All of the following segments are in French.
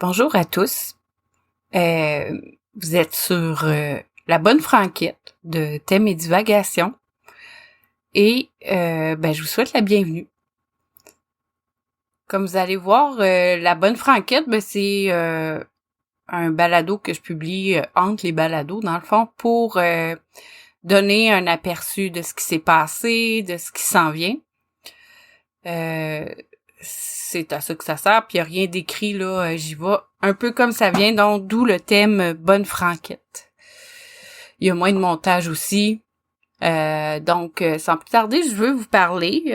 Bonjour à tous. Vous êtes sur la bonne franquette de thèmes et divagations et je vous souhaite la bienvenue. Comme vous allez voir, la bonne franquette, c'est un balado que je publie entre les balados, dans le fond, pour donner un aperçu de ce qui s'est passé, de ce qui s'en vient. C'est à ça que ça sert, puis il n'y a rien d'écrit, là, j'y vais un peu comme ça vient, donc d'où le thème bonne franquette. Il y a moins de montage aussi, donc sans plus tarder, je veux vous parler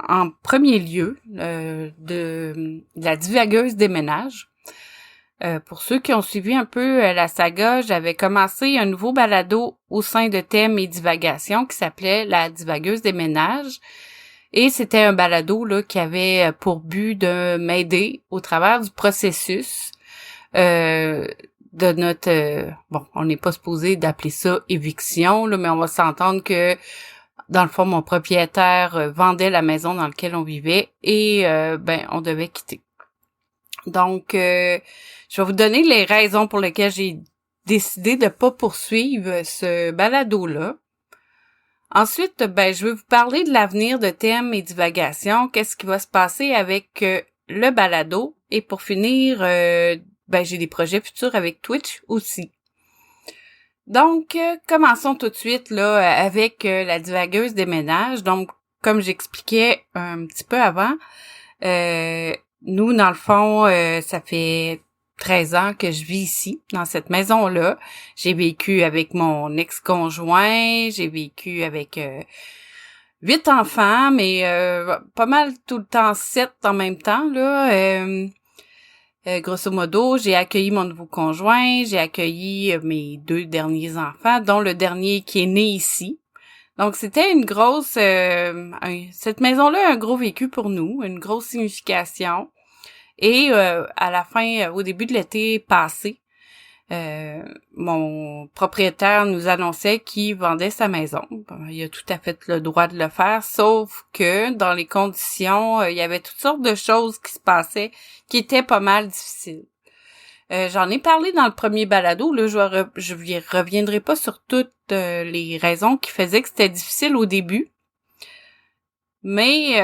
en premier lieu de la divagueuse des ménages. Pour ceux qui ont suivi un peu la saga, j'avais commencé un nouveau balado au sein de thèmes et divagations qui s'appelait la divagueuse des ménages. Et c'était un balado là qui avait pour but de m'aider au travers du processus de notre on n'est pas supposé d'appeler ça éviction là, mais on va s'entendre que dans le fond mon propriétaire vendait la maison dans laquelle on vivait et on devait quitter. Donc je vais vous donner les raisons pour lesquelles j'ai décidé de pas poursuivre ce balado là. Ensuite, je vais vous parler de l'avenir de thèmes et divagations, qu'est-ce qui va se passer avec le balado. Et pour finir, j'ai des projets futurs avec Twitch aussi. Donc, commençons tout de suite là avec la divagueuse des ménages. Donc, comme j'expliquais un petit peu avant, nous, dans le fond, ça fait 13 ans que je vis ici, dans cette maison-là. J'ai vécu avec mon ex-conjoint, j'ai vécu avec 8 enfants, mais pas mal tout le temps 7 en même temps, là. Grosso modo, j'ai accueilli mon nouveau conjoint, j'ai accueilli mes 2 derniers enfants, dont le dernier qui est né ici. Donc, c'était une grosse... cette maison-là a un gros vécu pour nous, une grosse signification. Et à la fin, au début de l'été passé, mon propriétaire nous annonçait qu'il vendait sa maison. Il a tout à fait le droit de le faire, sauf que dans les conditions, il y avait toutes sortes de choses qui se passaient qui étaient pas mal difficiles. J'en ai parlé dans le premier balado, là, je reviendrai pas sur toutes les raisons qui faisaient que c'était difficile au début. Mais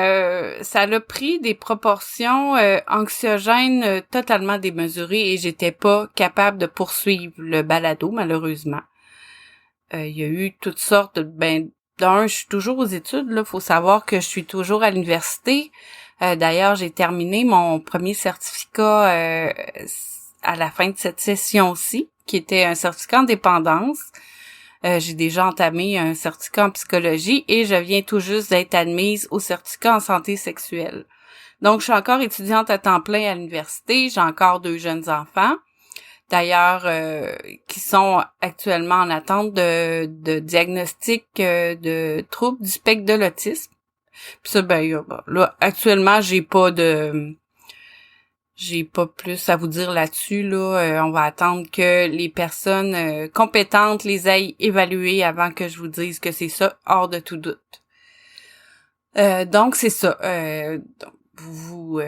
ça a pris des proportions anxiogènes totalement démesurées et j'étais pas capable de poursuivre le balado, malheureusement. Il y a eu toutes sortes je suis toujours aux études, là, faut savoir que je suis toujours à l'université. D'ailleurs, j'ai terminé mon premier certificat à la fin de cette session-ci, qui était un certificat en dépendance. J'ai déjà entamé un certificat en psychologie et je viens tout juste d'être admise au certificat en santé sexuelle. Donc, je suis encore étudiante à temps plein à l'université. J'ai encore 2 jeunes enfants, d'ailleurs, qui sont actuellement en attente de diagnostic de troubles du spectre de l'autisme. Puis ça, là, actuellement, j'ai pas plus à vous dire là-dessus, là. On va attendre que les personnes compétentes les aient évaluées avant que je vous dise que c'est ça, hors de tout doute. Donc, c'est ça. Donc, vous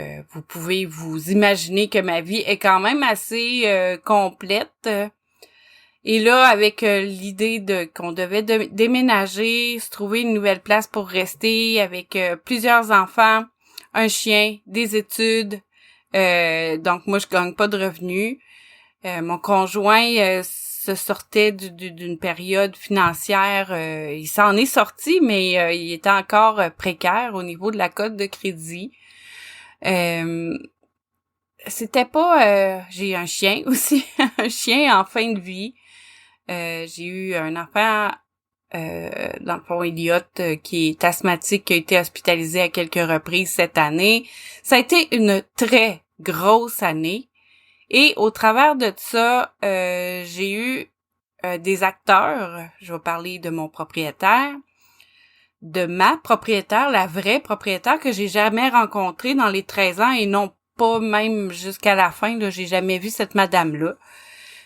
pouvez vous imaginer que ma vie est quand même assez complète. Et là, avec l'idée qu'on devait déménager, se trouver une nouvelle place pour rester avec plusieurs enfants, un chien, des études... donc moi je gagne pas de revenus. Mon conjoint se sortait d'une période financière, il s'en est sorti mais il était encore précaire au niveau de la cote de crédit. C'était pas j'ai un chien aussi, un chien en fin de vie. J'ai eu un enfant dans le fond Elliot qui est asthmatique, qui a été hospitalisé à quelques reprises cette année. Ça a été une très grosse année et au travers de ça, j'ai eu des acteurs. Je vais parler de mon propriétaire, de ma propriétaire, la vraie propriétaire que j'ai jamais rencontrée dans les 13 ans et non pas même jusqu'à la fin, là, j'ai jamais vu cette madame-là.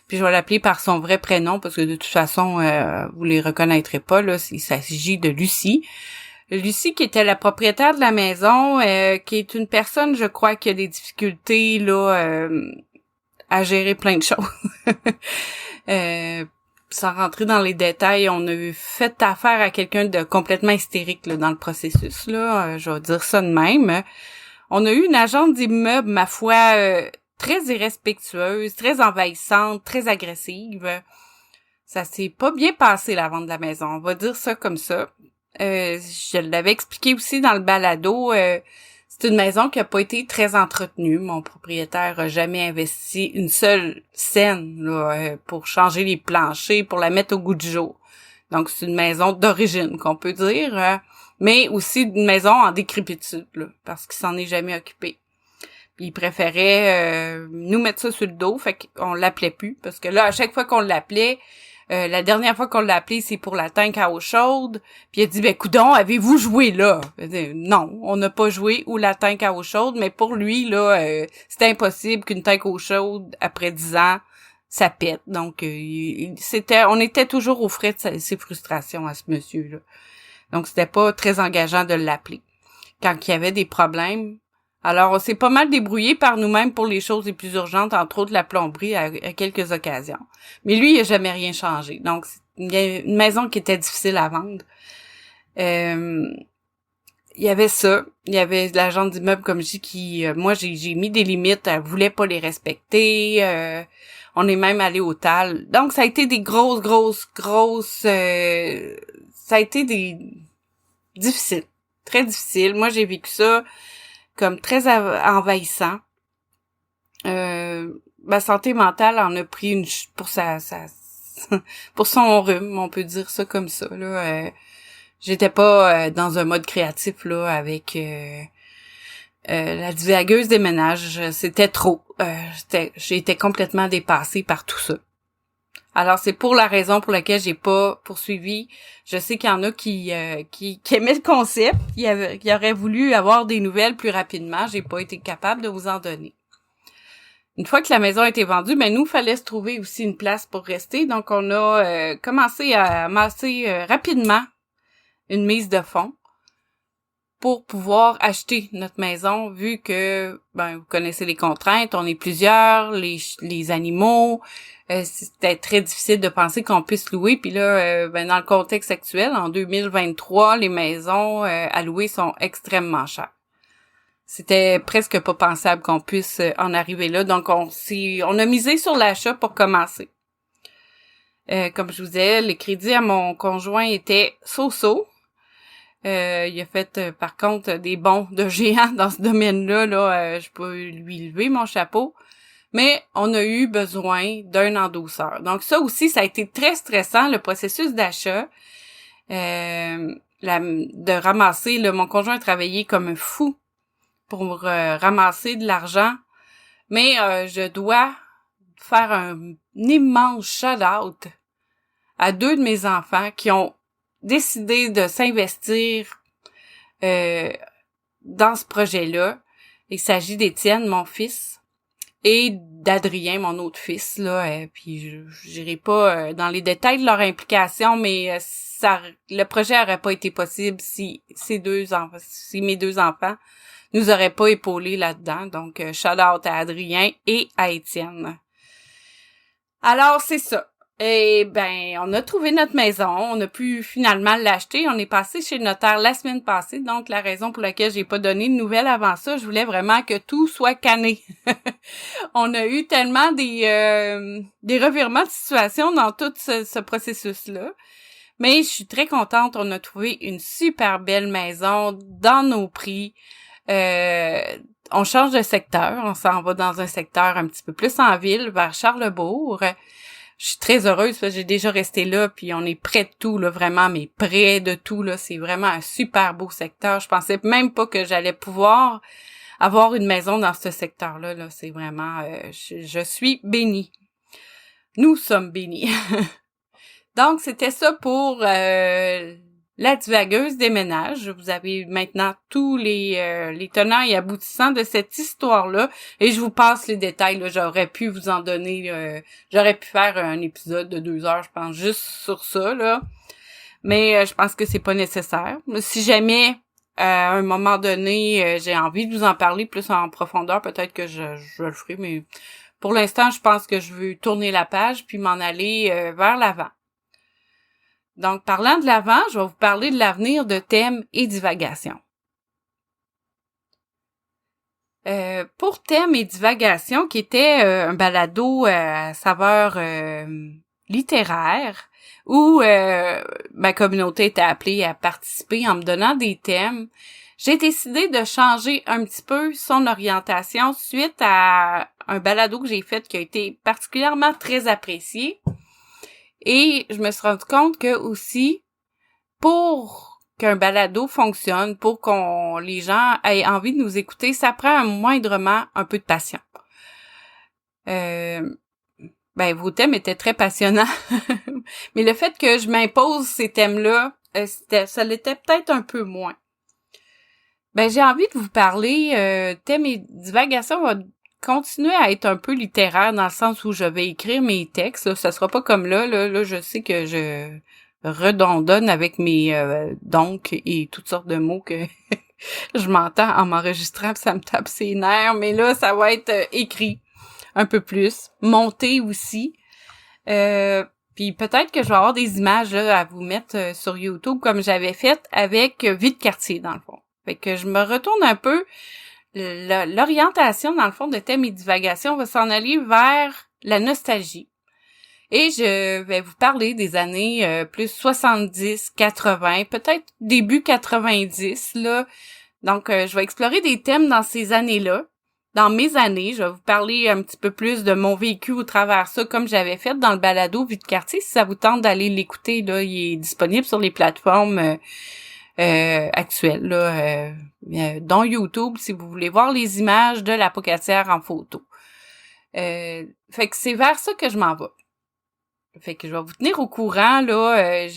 Puis je vais l'appeler par son vrai prénom parce que de toute façon, vous les reconnaîtrez pas, là. Il s'agit de Lucie. Lucie qui était la propriétaire de la maison, qui est une personne, je crois, qui a des difficultés là à gérer plein de choses. Sans rentrer dans les détails, on a fait affaire à quelqu'un de complètement hystérique là, dans le processus. Là, je vais dire ça de même. On a eu une agente d'immeuble, ma foi, très irrespectueuse, très envahissante, très agressive. Ça s'est pas bien passé, la vente de la maison. On va dire ça comme ça. Je l'avais expliqué aussi dans le balado. C'est une maison qui a pas été très entretenue. Mon propriétaire a jamais investi une seule scène là, pour changer les planchers, pour la mettre au goût du jour. Donc, c'est une maison d'origine, qu'on peut dire, mais aussi une maison en décrépitude, là, parce qu'il s'en est jamais occupé. Puis il préférait nous mettre ça sur le dos, fait qu'on l'appelait plus, parce que là, à chaque fois qu'on l'appelait, la dernière fois qu'on l'a appelé, c'est pour la tank à eau chaude. Puis il a dit, ben coudonc, avez-vous joué là? Non, on n'a pas joué ou la tank à eau chaude, mais pour lui, là, c'était impossible qu'une tank à eau chaude, après 10 ans, ça pète. Donc, on était toujours au frais de ses frustrations à ce monsieur-là. Donc, c'était pas très engageant de l'appeler. Quand il y avait des problèmes, alors on s'est pas mal débrouillé par nous-mêmes pour les choses les plus urgentes, entre autres la plomberie à quelques occasions. Mais lui, il a jamais rien changé. Donc, c'est une maison qui était difficile à vendre. Il y avait ça. Il y avait l'agent d'immeuble, comme je dis, qui... moi, j'ai mis des limites. Elle voulait pas les respecter. On est même allé au TAL. Donc, ça a été des grosses... ça a été des... difficiles. Très difficile. Moi, j'ai vécu ça comme très envahissant. Ma santé mentale en a pris une pour pour son rhume, on peut dire ça comme ça là. J'étais pas dans un mode créatif là avec la divagueuse des ménages, c'était trop. J'ai été complètement dépassée par tout ça. Alors c'est pour la raison pour laquelle j'ai pas poursuivi. Je sais qu'il y en a qui aimaient le concept, qui auraient voulu avoir des nouvelles plus rapidement. J'ai pas été capable de vous en donner. Une fois que la maison a été vendue, nous fallait se trouver aussi une place pour rester. Donc on a commencé à amasser rapidement une mise de fonds pour pouvoir acheter notre maison, vu que vous connaissez les contraintes, on est plusieurs, les animaux. C'était très difficile de penser qu'on puisse louer. Puis là, dans le contexte actuel, en 2023, les maisons à louer sont extrêmement chères. C'était presque pas pensable qu'on puisse en arriver là. Donc, on a misé sur l'achat pour commencer. Comme je vous disais, les crédits à mon conjoint étaient so-so. Il a fait, par contre, des bons de géant dans ce domaine-là. Je peux lui lever mon chapeau. Mais on a eu besoin d'un endosseur. Donc ça aussi, ça a été très stressant, le processus d'achat. De ramasser, mon conjoint a travaillé comme un fou pour ramasser de l'argent. Mais je dois faire un immense shout-out à 2 de mes enfants qui ont décidé de s'investir dans ce projet-là. Il s'agit d'Étienne, mon fils, et d'Adrien, mon autre fils, là. Puis je n'irai pas dans les détails de leur implication, mais le projet aurait pas été possible si mes 2 enfants nous auraient pas épaulés là-dedans. Donc, shout out à Adrien et à Étienne. Alors, c'est ça. Et on a trouvé notre maison, on a pu finalement l'acheter, on est passé chez le notaire la semaine passée, donc la raison pour laquelle j'ai pas donné de nouvelles avant ça, je voulais vraiment que tout soit canné. On a eu tellement des revirements de situation dans tout ce processus-là, mais je suis très contente, on a trouvé une super belle maison dans nos prix. On change de secteur, on s'en va dans un secteur un petit peu plus en ville, vers Charlesbourg. Je suis très heureuse parce que j'ai déjà resté là, puis on est près de tout, là, vraiment, mais près de tout, là. C'est vraiment un super beau secteur. Je pensais même pas que j'allais pouvoir avoir une maison dans ce secteur-là, là. C'est vraiment, je suis bénie. Nous sommes bénis. Donc, c'était ça pour la divagueuse des ménages. Vous avez maintenant tous les tenants et aboutissants de cette histoire-là. Et je vous passe les détails, là. J'aurais pu vous en donner... j'aurais pu faire un épisode de 2 heures, je pense, juste sur ça, là. Mais je pense que c'est pas nécessaire. Si jamais, à un moment donné, j'ai envie de vous en parler plus en profondeur, peut-être que je le ferai, mais Pour l'instant, je pense que je veux tourner la page puis m'en aller vers l'avant. Donc, parlant de l'avant, je vais vous parler de l'avenir de thèmes et divagations. Pour thèmes et divagations, qui était un balado à saveur littéraire, où ma communauté était appelée à participer en me donnant des thèmes, j'ai décidé de changer un petit peu son orientation suite à un balado que j'ai fait qui a été particulièrement très apprécié. Et je me suis rendu compte que aussi, pour qu'un balado fonctionne, pour qu'on les gens aient envie de nous écouter, ça prend moindrement un peu de passion. Vos thèmes étaient très passionnants, mais le fait que je m'impose ces thèmes-là, ça l'était peut-être un peu moins. J'ai envie de vous parler, thèmes et divagations va continuer à être un peu littéraire dans le sens où je vais écrire mes textes. Là, ça sera pas comme là, je sais que je redondonne avec mes donc et toutes sortes de mots que je m'entends en m'enregistrant, puis ça me tape ses nerfs, mais là, ça va être écrit un peu plus, monté aussi. Puis peut-être que je vais avoir des images là, à vous mettre sur YouTube comme j'avais fait avec Vie de quartier, dans le fond. Fait que je me retourne un peu. L'orientation, dans le fond, de thèmes et divagations va s'en aller vers la nostalgie. Et je vais vous parler des années plus 70, 80, peut-être début 90, là. Donc, je vais explorer des thèmes dans ces années-là. Dans mes années, je vais vous parler un petit peu plus de mon vécu au travers ça, comme j'avais fait dans le balado Vie de quartier. Si ça vous tente d'aller l'écouter, là, il est disponible sur les plateformes actuelles, là, dont YouTube, si vous voulez voir les images de l'apocatière en photo. Fait que c'est vers ça que je m'en vais. Fait que je vais vous tenir au courant, là,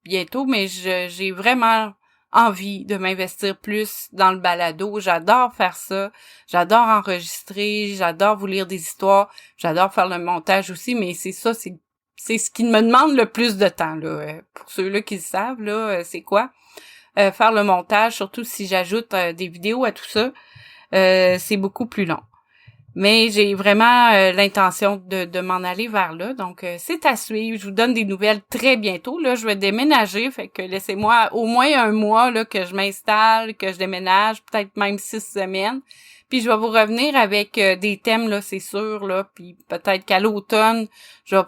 bientôt, mais j'ai vraiment envie de m'investir plus dans le balado. J'adore faire ça. J'adore enregistrer. J'adore vous lire des histoires. J'adore faire le montage aussi, mais c'est ça, c'est ce qui me demande le plus de temps, là. Pour ceux-là qui le savent, là, c'est quoi? Faire le montage, surtout si j'ajoute des vidéos à tout ça, c'est beaucoup plus long. Mais j'ai vraiment l'intention de m'en aller vers là. Donc, c'est à suivre. Je vous donne des nouvelles très bientôt. Là, je vais déménager. Fait que laissez-moi au moins un mois là que je m'installe, que je déménage, peut-être même 6 semaines. Puis je vais vous revenir avec des thèmes, là, c'est sûr. Là. Puis peut-être qu'à l'automne, je vais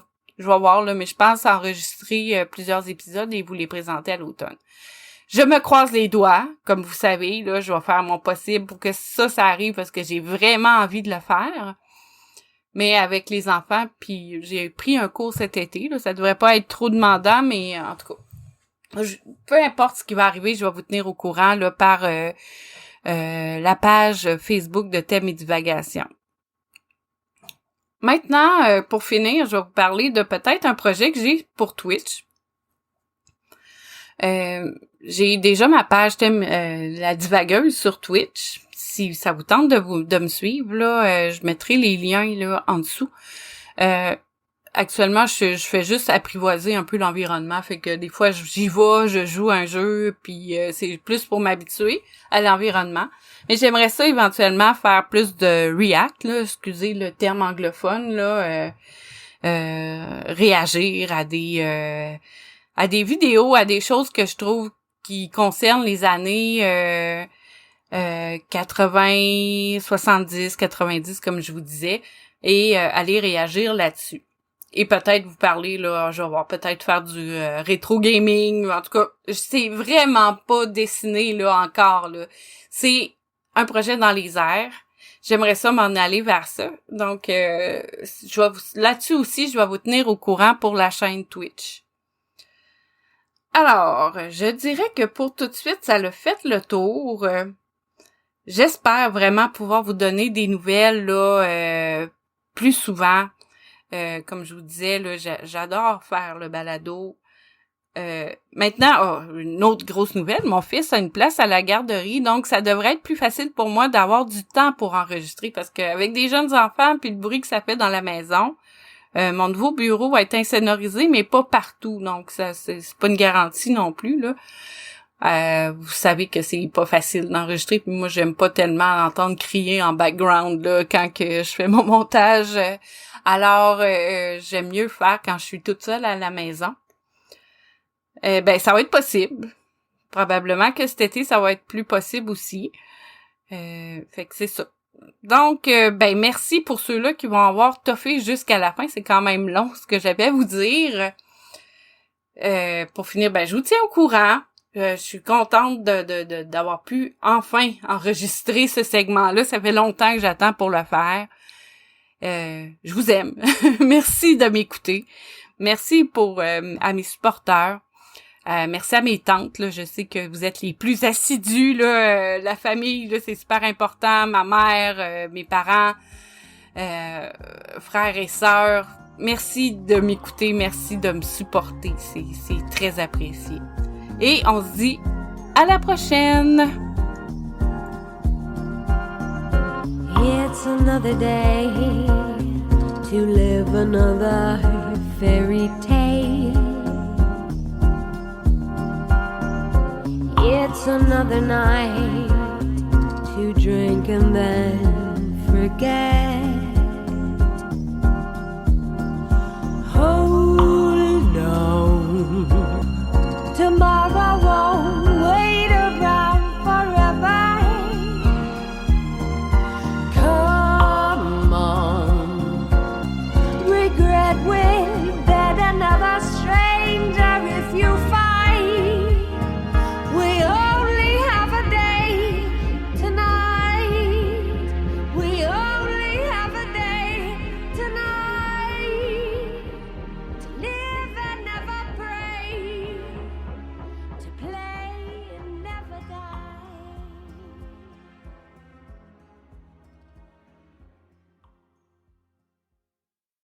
voir, là, mais je pense enregistrer plusieurs épisodes et vous les présenter à l'automne. Je me croise les doigts, comme vous savez, là, je vais faire mon possible pour que ça arrive parce que j'ai vraiment envie de le faire. Mais avec les enfants, puis j'ai pris un cours cet été, là, ça devrait pas être trop demandant, mais en tout cas, peu importe ce qui va arriver, je vais vous tenir au courant là par la page Facebook de thèmes et divagations. Maintenant, pour finir, je vais vous parler de peut-être un projet que j'ai pour Twitch. J'ai déjà ma page thème la divagueuse sur Twitch. Si ça vous tente de me suivre, là, je mettrai les liens là en dessous. Actuellement, je fais juste apprivoiser un peu l'environnement, fait que des fois j'y vais, je joue un jeu, puis c'est plus pour m'habituer à l'environnement. Mais j'aimerais ça éventuellement faire plus de react, là, excusez le terme anglophone, là, réagir à des vidéos, à des choses que je trouve qui concernent les années 80, 70, 90, comme je vous disais, et aller réagir là-dessus. Et peut-être vous parler, là, je vais voir, peut-être faire du rétro gaming, en tout cas, c'est vraiment pas dessiné, là, encore, là. C'est un projet dans les airs. J'aimerais ça m'en aller vers ça. Donc, là-dessus aussi, je vais vous tenir au courant pour la chaîne Twitch. Alors, je dirais que pour tout de suite, ça l'a fait le tour. J'espère vraiment pouvoir vous donner des nouvelles là plus souvent. Comme je vous disais, là, j'adore faire le balado. Maintenant, une autre grosse nouvelle, mon fils a une place à la garderie, donc ça devrait être plus facile pour moi d'avoir du temps pour enregistrer, parce qu'avec des jeunes enfants puis le bruit que ça fait dans la maison, mon nouveau bureau va être insonorisé, mais pas partout, donc ça c'est pas une garantie non plus, là. Vous savez que c'est pas facile d'enregistrer, puis moi j'aime pas tellement entendre crier en background là quand que je fais mon montage. Alors j'aime mieux faire quand je suis toute seule à la maison. Ça va être possible. Probablement que cet été ça va être plus possible aussi. Fait que c'est ça. Donc merci pour ceux-là qui vont avoir toffé jusqu'à la fin. C'est quand même long ce que j'avais à vous dire. Pour finir, je vous tiens au courant. Je suis contente d'avoir pu enfin enregistrer ce segment-là. Ça fait longtemps que j'attends pour le faire. Je vous aime. Merci de m'écouter. Merci à mes supporters. Merci à mes tantes. Là. Je sais que vous êtes les plus assidus. Là, la famille, là, c'est super important. Ma mère, mes parents, frères et sœurs. Merci de m'écouter. Merci de me supporter. C'est très apprécié. Et on se dit à la prochaine! It's another day to live another fairy tale. It's another night to drink and then forget.